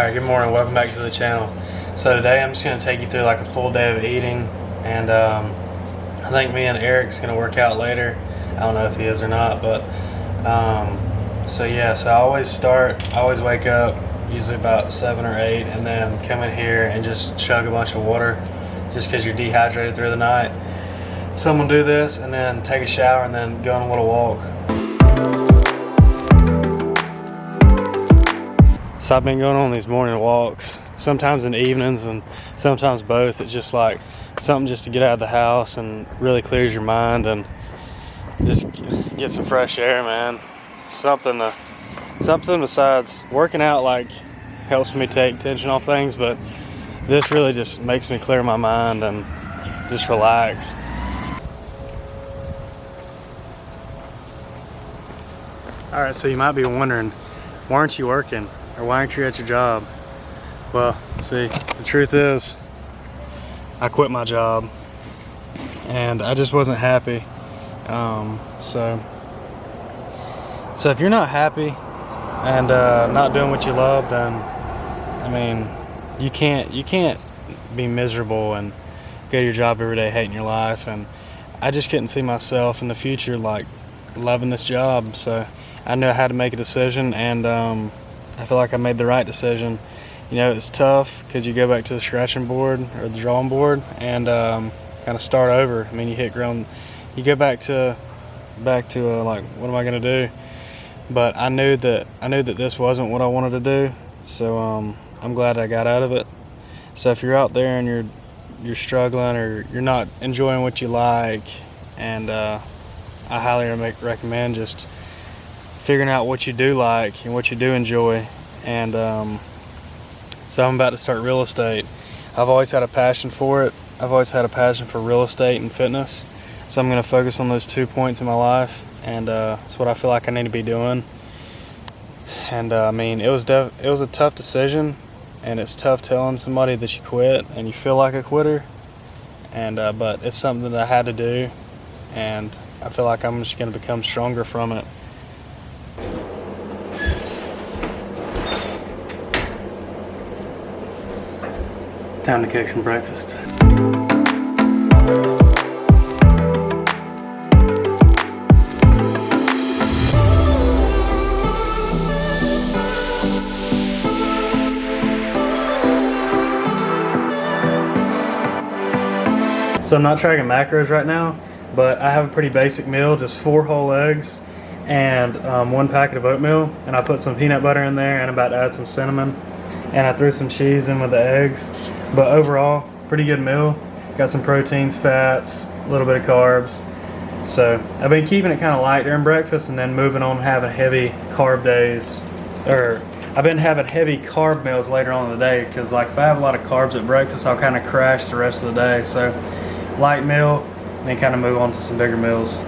Alright, good morning, welcome back to the channel. So today I'm just going to take you through like a full day of eating, and I think me and Eric's going to work out later. I don't know if he is or not, but so I always wake up usually about 7 or 8 and then come in here and just chug a bunch of water just because you're dehydrated through the night. So I'm going to do this and then take a shower and then go on a little walk. So I've been going on these morning walks, sometimes in the evenings and sometimes both. It's just like something just to get out of the house and really clears your mind and just get some fresh air, man. Something besides working out like helps me take tension off things, but this really just makes me clear my mind and just relax. All right, so you might be wondering, why aren't you working? Or why aren't you at your job? Well, see, the truth is, I quit my job and I just wasn't happy. So if you're not happy and not doing what you love, then I mean, you can't be miserable and go to your job every day hating your life. And I just couldn't see myself in the future like loving this job. So I knew I had to make a decision, and I feel like I made the right decision. You know, it's tough because you go back to the scratching board or the drawing board and kind of start over. I mean, you go back to like, what am I gonna do? But I knew that this wasn't what I wanted to do. So I'm glad I got out of it. So if you're out there and you're struggling or you're not enjoying what you like, and I highly recommend just figuring out what you do like and what you do enjoy. And so I'm about to start real estate. I've always had a passion for it. I've always had a passion for real estate and fitness. So I'm going to focus on those 2 points in my life, and it's what I feel like I need to be doing. And I mean, it was a tough decision, and it's tough telling somebody that you quit and you feel like a quitter. And but it's something that I had to do, and I feel like I'm just going to become stronger from it. Time to cook some breakfast. So I'm not tracking macros right now, but I have a pretty basic meal, just 4 whole eggs and 1 packet of oatmeal, and I put some peanut butter in there, and I'm about to add some cinnamon, and I threw some cheese in with the eggs. But overall, pretty good meal. Got some proteins, fats, a little bit of carbs. So I've been keeping it kind of light during breakfast and then moving on having heavy carb days. Or I've been having heavy carb meals later on in the day, because like if I have a lot of carbs at breakfast, I'll kind of crash the rest of the day. So light meal, then kind of move on to some bigger meals.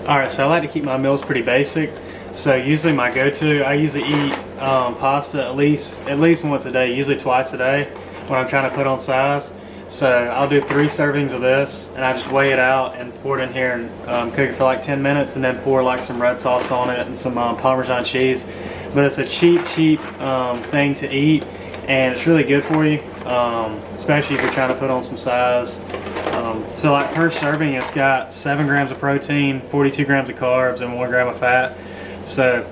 Alright, so I like to keep my meals pretty basic. So usually my go-to, I usually eat pasta at least once a day, usually twice a day when I'm trying to put on size. So I'll do 3 servings of this, and I just weigh it out and pour it in here and cook it for like 10 minutes, and then pour like some red sauce on it and some Parmesan cheese. But it's a cheap thing to eat, and it's really good for you, especially if you're trying to put on some size. So like per serving, it's got 7 grams of protein, 42 grams of carbs, and 1 gram of fat. So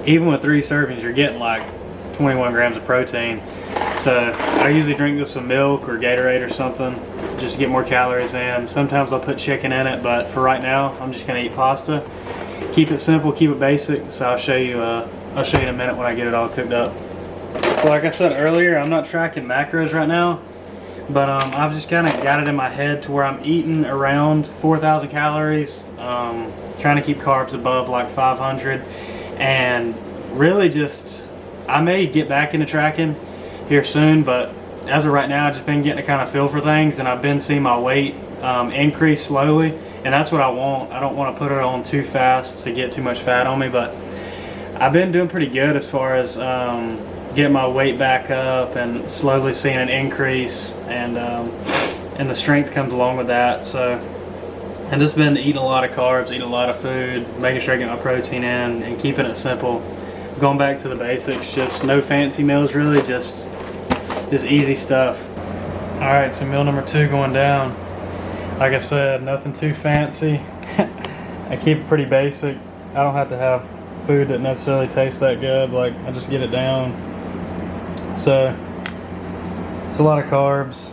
even with 3 servings, you're getting like 21 grams of protein. So I usually drink this with milk or Gatorade or something just to get more calories in. Sometimes I'll put chicken in it, but for right now, I'm just going to eat pasta. Keep it simple, keep it basic. So I'll show you in a minute when I get it all cooked up. So like I said earlier, I'm not tracking macros right now, but I've just kind of got it in my head to where I'm eating around 4,000 calories, trying to keep carbs above like 500, and really just, I may get back into tracking here soon, but as of right now, I've just been getting a kind of feel for things, and I've been seeing my weight increase slowly, and that's what I want. I don't want to put it on too fast to get too much fat on me, but I've been doing pretty good as far as getting my weight back up and slowly seeing an increase, and the strength comes along with that. So I've just been eating a lot of carbs, eating a lot of food, making sure I get my protein in, and keeping it simple. Going back to the basics, just no fancy meals really, just easy stuff. All right, so meal number 2 going down. Like I said, nothing too fancy. I keep it pretty basic. I don't have to have food that necessarily tastes that good. Like, I just get it down. So it's a lot of carbs.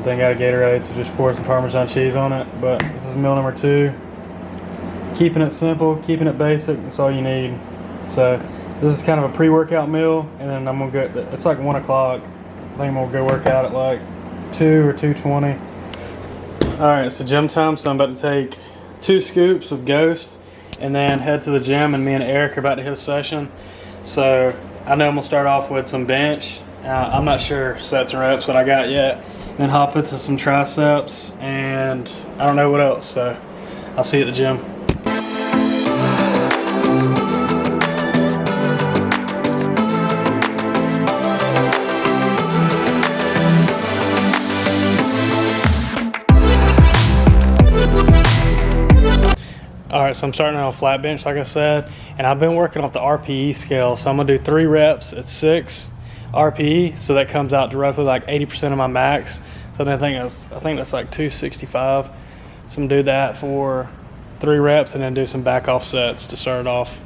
Then got a Gatorade, so just pour some Parmesan cheese on it. But this is meal number 2. Keeping it simple, keeping it basic, that's all you need. So this is kind of a pre-workout meal, and then I'm gonna go, it's like 1 o'clock. I think I'm gonna go work out at like 2 or 2:20. All right, so gym time, so I'm about to take 2 scoops of Ghost and then head to the gym, and me and Eric are about to hit a session. So I know I'm gonna start off with some bench. I'm not sure sets and reps what I got yet. And then hop into some triceps, and I don't know what else. So I'll see you at the gym. Alright, so I'm starting on a flat bench like I said, and I've been working off the RPE scale, so I'm going to do 3 reps at 6 RPE, so that comes out to roughly like 80% of my max. So I think that's like 265. So I'm going to do that for 3 reps and then do some back off sets to start it off.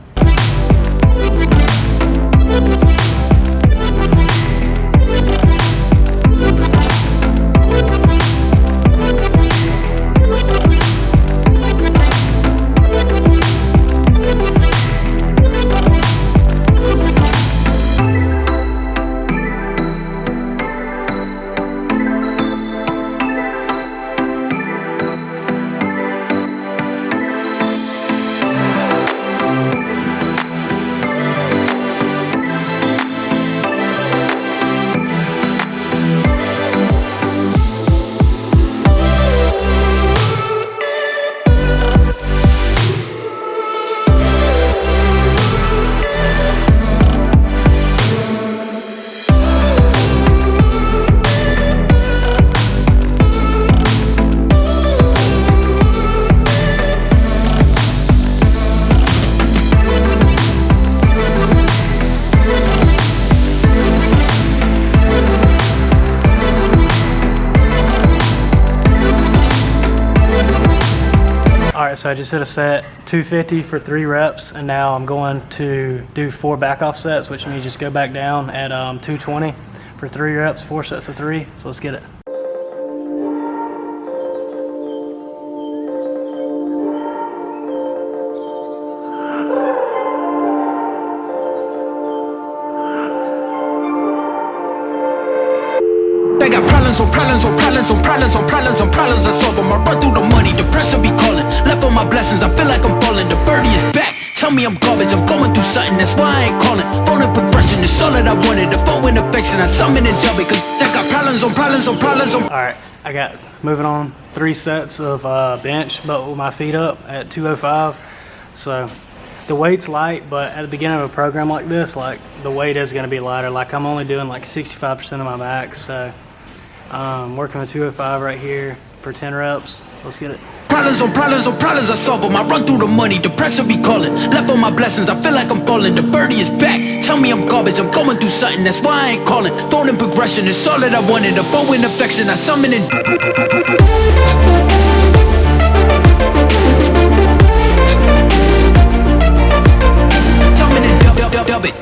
Alright, so I just did a set 250 for 3 reps, and now I'm going to do 4 back off sets, which means just go back down at 220 for 3 reps, 4 sets of 3. So let's get it. I got problems on problems on problems on problems on problems on problems I solve them. I run through the money, the pressure be calling. Left on my blessings, I feel like I'm falling. The birdie is back, tell me I'm garbage. I'm going through something, that's why I ain't calling. Phone and progression is all that I wanted. The phone in affection, I summon and dub it. Cause I got problems on problems on problems on. Alright, I got moving on 3 sets of bench, but with my feet up at 205. So the weight's light, but at the beginning of a program like this, like the weight is going to be lighter. Like I'm only doing like 65% of my max, so working with 205 right here for 10 reps. Let's get it. Problems on problems on problems I solve them. I run through the money, the pressure be calling. Left on my blessings, I feel like I'm falling. The birdie is back, tell me I'm garbage. I'm going through something, that's why I ain't calling. Phone and progression is all that I wanted. The phone in affection, I summon it. Summon it, dub it.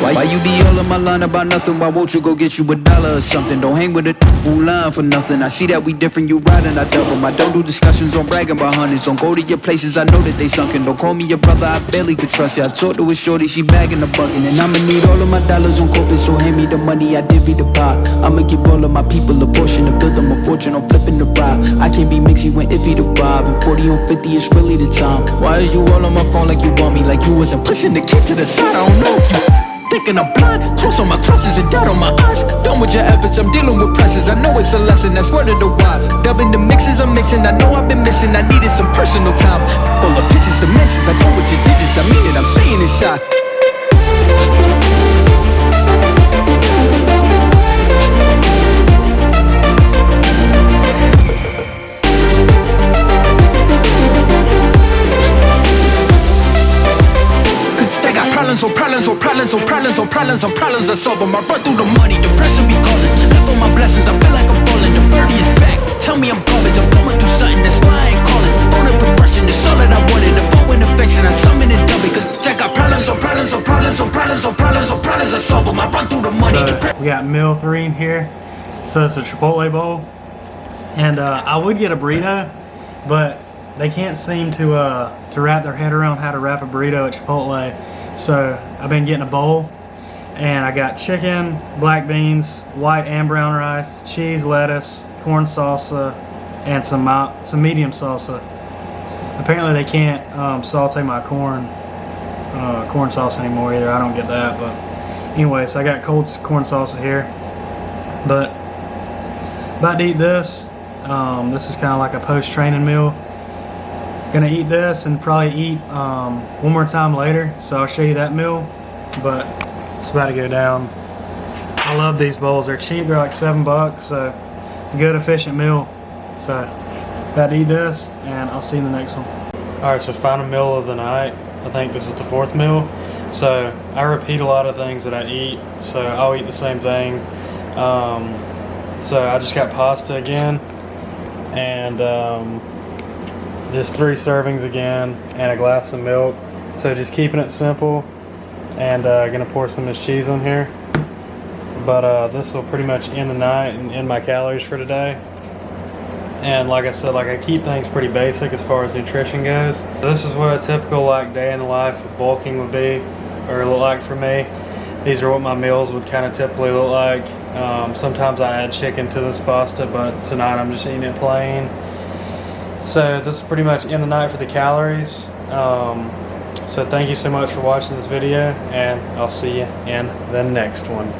Why you be all in my line about nothing? Why won't you go get you $1 or something? Don't hang with a line for nothing. I see that we different, you riding, I double. I don't do discussions on bragging about hundreds. Don't go to your places, I know that they sunken. Don't call me your brother, I barely could trust you. I talked to a shorty, she bagging the bucket. And I'ma need all of my dollars on corporate, so hand me the money, I divvy the pot. I'ma give all of my people a portion to build them a fortune, I'm flipping the ride. I can't be mixy when iffy the vibe. And 40 on 50 is really the time. Why are you all on my phone like you want me? Like you wasn't pushing the kid to the side, I don't know if you thinking I'm blind, cross on my crosses and doubt on my eyes. Done with your efforts, I'm dealing with pressures. I know it's a lesson, that's word of the wise. Dubbing the mixes I'm mixing, I know I've been missing. I needed some personal time. All the pictures, dimensions, I know with your digits. I mean it, I'm staying inside. problems on problems on problems on problems on problems I solve them. I run through the money, the pressure be calling. Left on my blessings, I feel like I'm falling. The birdie is back, tell me I'm garbage. I'm going through something, that's why I ain't calling. Phone and progression, it's all that I wanted. The phone and affection, I summon and dumb it. Cause check out problems on problems on problems on problems on problems on problems I solve them. I run through the money, the So we got meal 3 in here. So it's a Chipotle bowl. And I would get a burrito, but they can't seem to wrap their head around how to wrap a burrito at Chipotle. So I've been getting a bowl, and I got chicken, black beans, white and brown rice, cheese, lettuce, corn salsa, and some medium salsa. Apparently they can't saute my corn sauce anymore either. I don't get that, but anyway, so I got cold corn salsa here. But about to eat this. This is kind of like a post-training meal. Gonna eat this and probably eat one more time later, so I'll show you that meal. But it's about to go down. I love these bowls. They're cheap. They're like $7, so it's a good, efficient meal. So about to eat this, and I'll see you in the next one. All right, so final meal of the night. I think this is the 4th meal. So I repeat a lot of things that I eat, so I'll eat the same thing. So I just got pasta again, and just 3 servings again, and a glass of milk. So just keeping it simple, and gonna pour some of this cheese on here. But this will pretty much end the night and end my calories for today. And like I said, like I keep things pretty basic as far as nutrition goes. This is what a typical like day in the life of bulking would be, or look like for me. These are what my meals would kind of typically look like. Sometimes I add chicken to this pasta, but tonight I'm just eating it plain. So this is pretty much end the night for the calories. So thank you so much for watching this video, and I'll see you in the next one.